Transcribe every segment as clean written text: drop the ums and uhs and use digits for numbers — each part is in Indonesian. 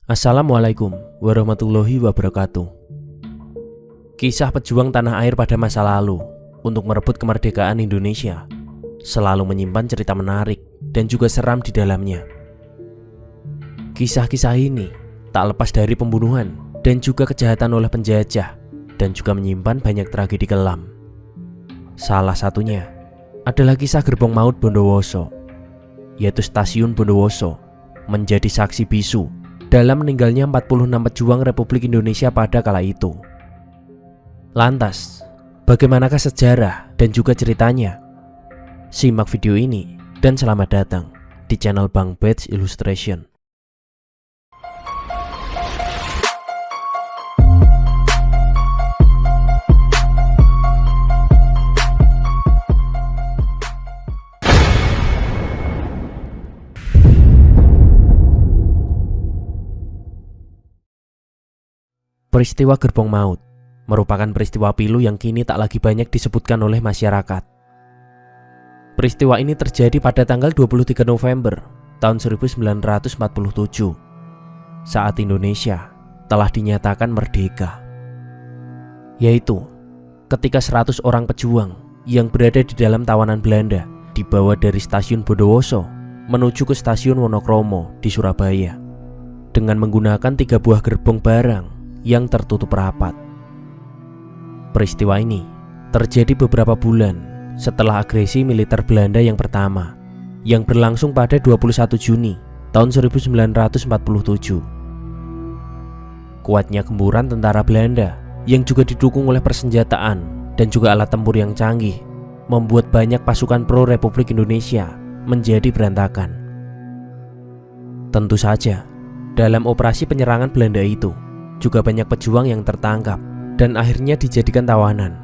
Assalamualaikum warahmatullahi wabarakatuh. Kisah pejuang tanah air pada masa lalu untuk merebut kemerdekaan Indonesia selalu menyimpan cerita menarik dan juga seram di dalamnya. Kisah-kisah ini tak lepas dari pembunuhan dan juga kejahatan oleh penjajah dan juga menyimpan banyak tragedi kelam. Salah satunya adalah kisah Gerbong Maut Bondowoso, yaitu Stasiun Bondowoso menjadi saksi bisu dalam meninggalnya 46 pejuang Republik Indonesia pada kala itu. Lantas, bagaimanakah sejarah dan juga ceritanya? Simak video ini dan selamat datang di channel Bang Bets Illustration. Peristiwa Gerbong Maut merupakan peristiwa pilu yang kini tak lagi banyak disebutkan oleh masyarakat. Peristiwa ini terjadi pada tanggal 23 November tahun 1947 saat Indonesia telah dinyatakan merdeka. Yaitu ketika 100 orang pejuang yang berada di dalam tawanan Belanda dibawa dari stasiun Bondowoso menuju ke stasiun Wonokromo di Surabaya dengan menggunakan 3 buah gerbong barang yang tertutup rapat. Peristiwa ini terjadi beberapa bulan setelah agresi militer Belanda yang pertama yang berlangsung pada 21 Juni tahun 1947. Kuatnya gempuran tentara Belanda yang juga didukung oleh persenjataan dan juga alat tempur yang canggih membuat banyak pasukan pro Republik Indonesia menjadi berantakan. Tentu saja, dalam operasi penyerangan Belanda itu juga banyak pejuang yang tertangkap dan akhirnya dijadikan tawanan.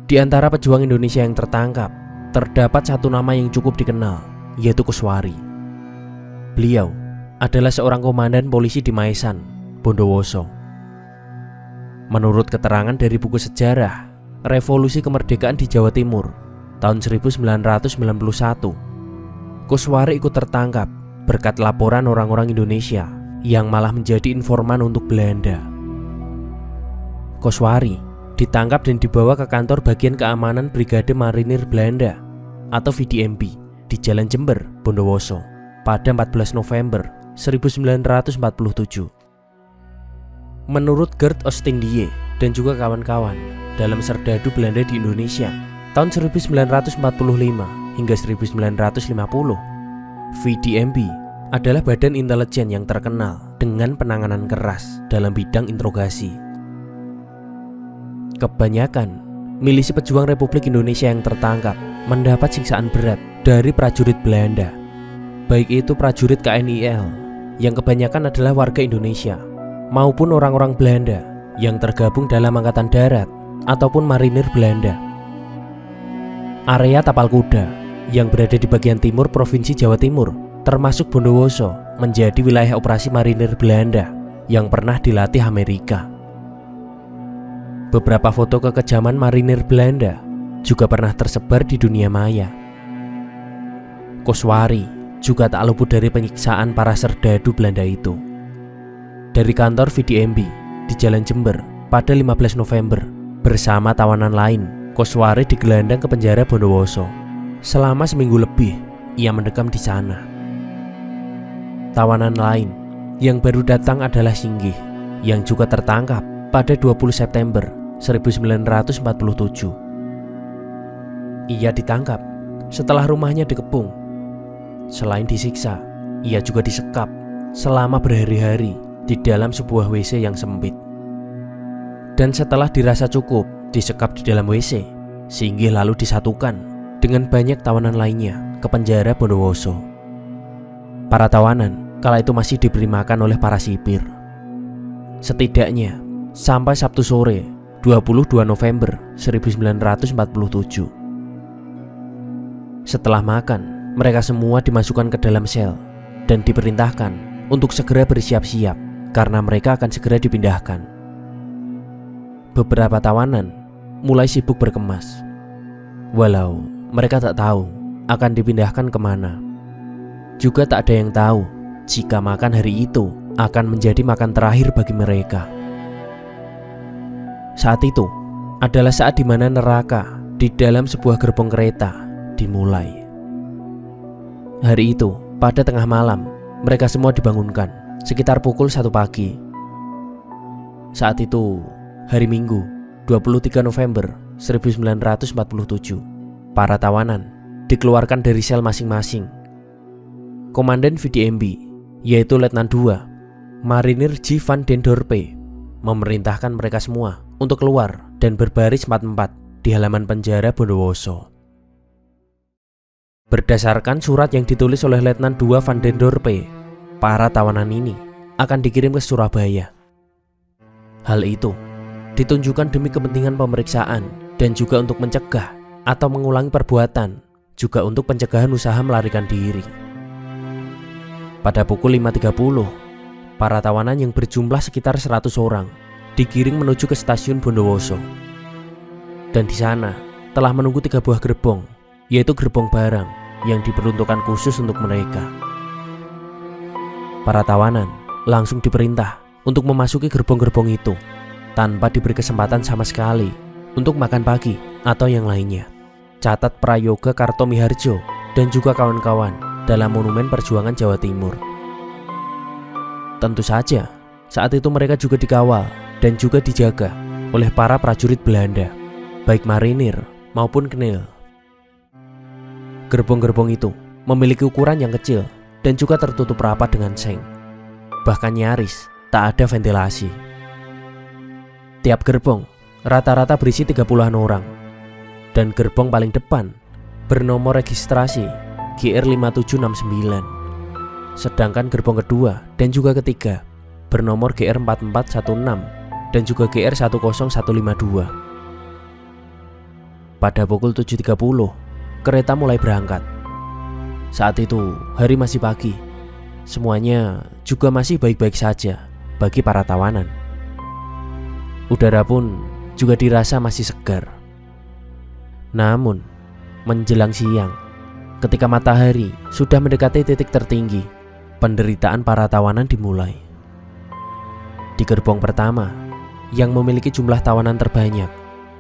Di antara pejuang Indonesia yang tertangkap, terdapat satu nama yang cukup dikenal, yaitu Kuswari. Beliau adalah seorang komandan polisi di Maesan, Bondowoso. Menurut keterangan dari buku sejarah Revolusi Kemerdekaan di Jawa Timur tahun 1991, Kuswari ikut tertangkap berkat laporan orang-orang Indonesia yang malah menjadi informan untuk Belanda. Kuswari ditangkap dan dibawa ke kantor bagian keamanan Brigade Marinir Belanda atau VDMB di Jalan Jember, Bondowoso pada 14 November 1947. Menurut Gert Ostindie dan juga kawan-kawan dalam Serdadu Belanda di Indonesia tahun 1945 hingga 1950, VDMB adalah badan intelijen yang terkenal dengan penanganan keras dalam bidang interogasi. Kebanyakan milisi pejuang Republik Indonesia yang tertangkap mendapat siksaan berat dari prajurit Belanda, baik itu prajurit KNIL yang kebanyakan adalah warga Indonesia maupun orang-orang Belanda yang tergabung dalam Angkatan Darat ataupun Marinir Belanda. Area Tapal Kuda yang berada di bagian timur Provinsi Jawa Timur termasuk Bondowoso menjadi wilayah operasi marinir Belanda yang pernah dilatih Amerika. Beberapa foto kekejaman marinir Belanda juga pernah tersebar di dunia maya. Kuswari juga tak luput dari penyiksaan para serdadu Belanda itu. Dari kantor VDMB di Jalan Jember pada 15 November bersama tawanan lain, Kuswari digelandang ke penjara Bondowoso. Selama seminggu lebih ia mendekam di sana. Tawanan lain yang baru datang adalah Singgih yang juga tertangkap pada 20 September 1947. Ia ditangkap setelah rumahnya dikepung. Selain disiksa, ia juga disekap selama berhari-hari di dalam sebuah WC yang sempit. Dan setelah dirasa cukup disekap di dalam WC, Singgih lalu disatukan dengan banyak tawanan lainnya ke penjara Bondowoso. Para tawanan kala itu masih diberi makan oleh para sipir. Setidaknya sampai Sabtu sore 22 November 1947. Setelah makan, mereka semua dimasukkan ke dalam sel dan diperintahkan untuk segera bersiap-siap karena mereka akan segera dipindahkan. Beberapa tawanan mulai sibuk berkemas, walau mereka tak tahu akan dipindahkan kemana. Juga tak ada yang tahu jika makan hari itu akan menjadi makan terakhir bagi mereka. Saat itu adalah saat di mana neraka di dalam sebuah gerbong kereta dimulai. Hari itu, pada tengah malam, mereka semua dibangunkan sekitar pukul 1 pagi. Saat itu, hari Minggu, 23 November 1947, para tawanan dikeluarkan dari sel masing-masing. Komandan VDMB, yaitu Letnan II Marinir J. van den Dorpe, memerintahkan mereka semua untuk keluar dan berbaris 4-4 di halaman penjara Bondowoso. Berdasarkan surat yang ditulis oleh Letnan II van den Dorpe, para tawanan ini akan dikirim ke Surabaya. Hal itu ditunjukkan demi kepentingan pemeriksaan dan juga untuk mencegah atau mengulangi perbuatan, juga untuk pencegahan usaha melarikan diri. Pada pukul 5.30, para tawanan yang berjumlah sekitar 100 orang digiring menuju ke stasiun Bondowoso. Dan di sana telah menunggu 3 buah gerbong, yaitu gerbong barang yang diperuntukkan khusus untuk mereka. Para tawanan langsung diperintah untuk memasuki gerbong-gerbong itu tanpa diberi kesempatan sama sekali untuk makan pagi atau yang lainnya. Catat Prayoga Kartomiharjo dan juga kawan-kawan dalam Monumen Perjuangan Jawa Timur. Tentu saja, saat itu mereka juga dikawal dan juga dijaga oleh para prajurit Belanda, baik marinir maupun knil. Gerbong-gerbong itu memiliki ukuran yang kecil dan juga tertutup rapat dengan seng. Bahkan nyaris tak ada ventilasi. Tiap gerbong rata-rata berisi 30-an orang. Dan gerbong paling depan bernomor registrasi GR5769. Sedangkan gerbong kedua dan juga ketiga bernomor GR4416 dan juga GR10152. Pada pukul 7.30, kereta mulai berangkat. Saat itu hari masih pagi. Semuanya juga masih baik-baik saja bagi para tawanan. Udara pun juga dirasa masih segar. Namun, menjelang siang, ketika matahari sudah mendekati titik tertinggi, penderitaan para tawanan dimulai. Di gerbong pertama, yang memiliki jumlah tawanan terbanyak,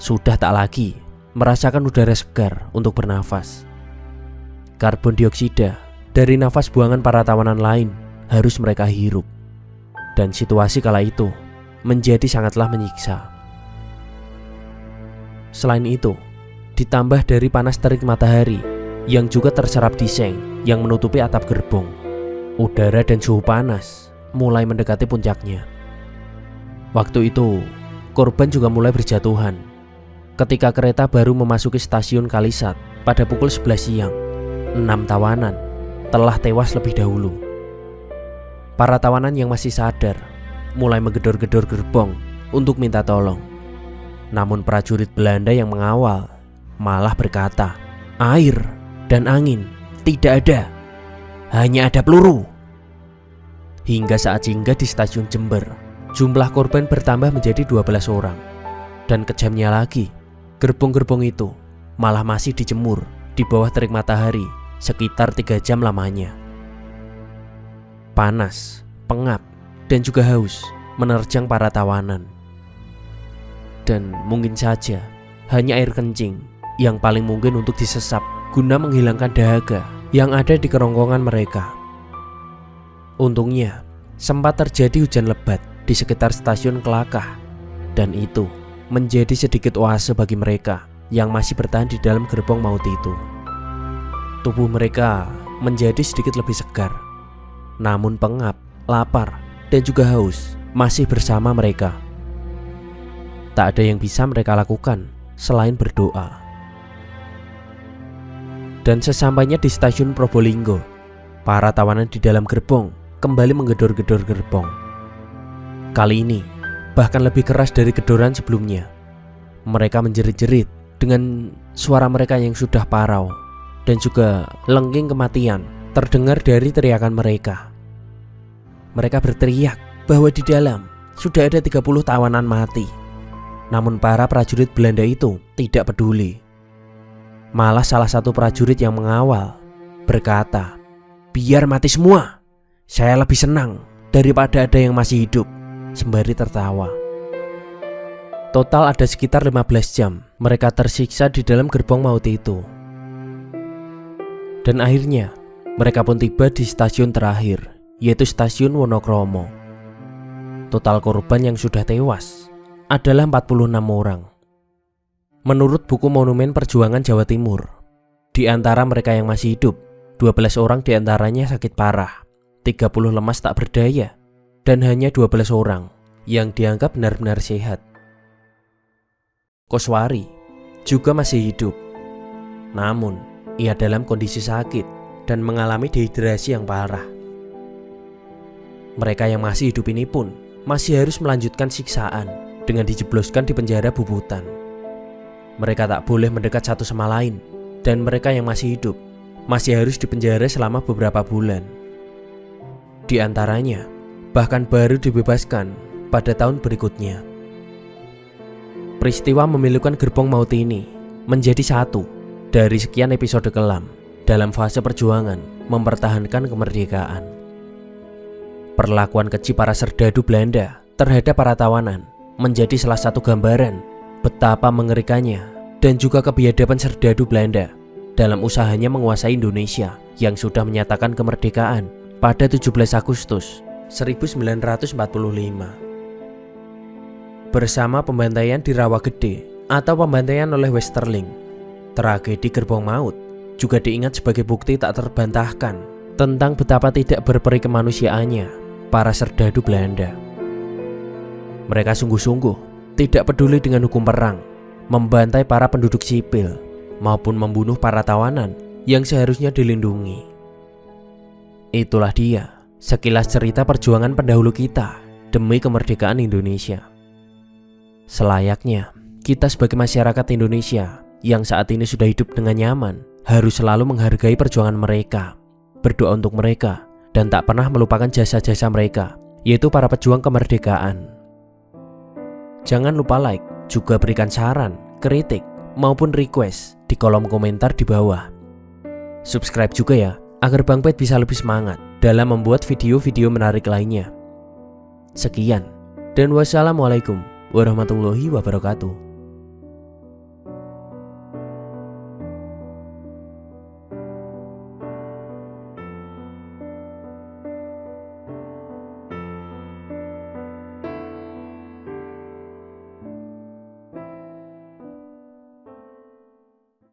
sudah tak lagi merasakan udara segar untuk bernafas. Karbon dioksida dari nafas buangan para tawanan lain harus mereka hirup. Dan situasi kala itu menjadi sangatlah menyiksa. Selain itu, ditambah dari panas terik matahari yang juga terserap di seng yang menutupi atap gerbong, udara dan suhu panas mulai mendekati puncaknya. Waktu itu, korban juga mulai berjatuhan. Ketika kereta baru memasuki stasiun Kalisat pada pukul 11 siang, 6 tawanan telah tewas lebih dahulu. Para tawanan yang masih sadar mulai menggedor-gedor gerbong untuk minta tolong. Namun prajurit Belanda yang mengawal malah berkata, "Air dan angin tidak ada, hanya ada peluru." Hingga saat singgah di stasiun Jember, jumlah korban bertambah menjadi 12 orang. Dan kejamnya lagi, gerbong-gerbong itu malah masih dijemur di bawah terik matahari sekitar 3 jam lamanya. Panas, pengap, dan juga haus menerjang para tawanan. Dan mungkin saja hanya air kencing yang paling mungkin untuk disesap guna menghilangkan dahaga yang ada di kerongkongan mereka. Untungnya sempat terjadi hujan lebat di sekitar stasiun Kelakah, dan itu menjadi sedikit oase bagi mereka yang masih bertahan di dalam gerbong maut itu. Tubuh mereka menjadi sedikit lebih segar, namun pengap, lapar, dan juga haus masih bersama mereka. Tak ada yang bisa mereka lakukan selain berdoa. Dan sesampainya di stasiun Probolinggo, para tawanan di dalam gerbong kembali menggedor-gedor gerbong. Kali ini bahkan lebih keras dari gedoran sebelumnya. Mereka menjerit-jerit dengan suara mereka yang sudah parau, dan juga lengking kematian terdengar dari teriakan mereka. Mereka berteriak bahwa di dalam sudah ada 30 tawanan mati. Namun para prajurit Belanda itu tidak peduli. Malah salah satu prajurit yang mengawal berkata, "Biar mati semua, Saya lebih senang daripada ada yang masih hidup, sembari tertawa. Total ada sekitar 15 jam mereka tersiksa di dalam gerbong maut itu. Dan akhirnya mereka pun tiba di stasiun terakhir, yaitu stasiun Wonokromo. Total korban yang sudah tewas adalah 46 orang. Menurut buku Monumen Perjuangan Jawa Timur, di antara mereka yang masih hidup, 12 orang diantaranya sakit parah, 30 lemas tak berdaya, dan hanya 12 orang yang dianggap benar-benar sehat. Koswari juga masih hidup, namun ia dalam kondisi sakit dan mengalami dehidrasi yang parah. Mereka yang masih hidup ini pun masih harus melanjutkan siksaan dengan dijebloskan di penjara bubutan. Mereka tak boleh mendekat satu sama lain, dan mereka yang masih hidup masih harus dipenjara selama beberapa bulan. Di antaranya bahkan baru dibebaskan pada tahun berikutnya. Peristiwa memilukan gerbong maut ini menjadi satu dari sekian episode kelam dalam fase perjuangan mempertahankan kemerdekaan. Perlakuan keji para serdadu Belanda terhadap para tawanan menjadi salah satu gambaran betapa mengerikannya dan juga kebiadaban serdadu Belanda dalam usahanya menguasai Indonesia yang sudah menyatakan kemerdekaan pada 17 Agustus 1945. Bersama pembantaian di Rawagede atau pembantaian oleh Westerling, tragedi gerbong maut juga diingat sebagai bukti tak terbantahkan tentang betapa tidak berperi kemanusiaannya para serdadu Belanda. Mereka sungguh-sungguh tidak peduli dengan hukum perang, membantai para penduduk sipil, maupun membunuh para tawanan yang seharusnya dilindungi. Itulah dia sekilas cerita perjuangan pendahulu kita demi kemerdekaan Indonesia. Selayaknya kita sebagai masyarakat Indonesia yang saat ini sudah hidup dengan nyaman harus selalu menghargai perjuangan mereka, berdoa untuk mereka, dan tak pernah melupakan jasa-jasa mereka, yaitu para pejuang kemerdekaan. Jangan lupa like, juga berikan saran, kritik, maupun request di kolom komentar di bawah. Subscribe juga ya, agar Bang Pet bisa lebih semangat dalam membuat video-video menarik lainnya. Sekian, dan wassalamualaikum warahmatullahi wabarakatuh.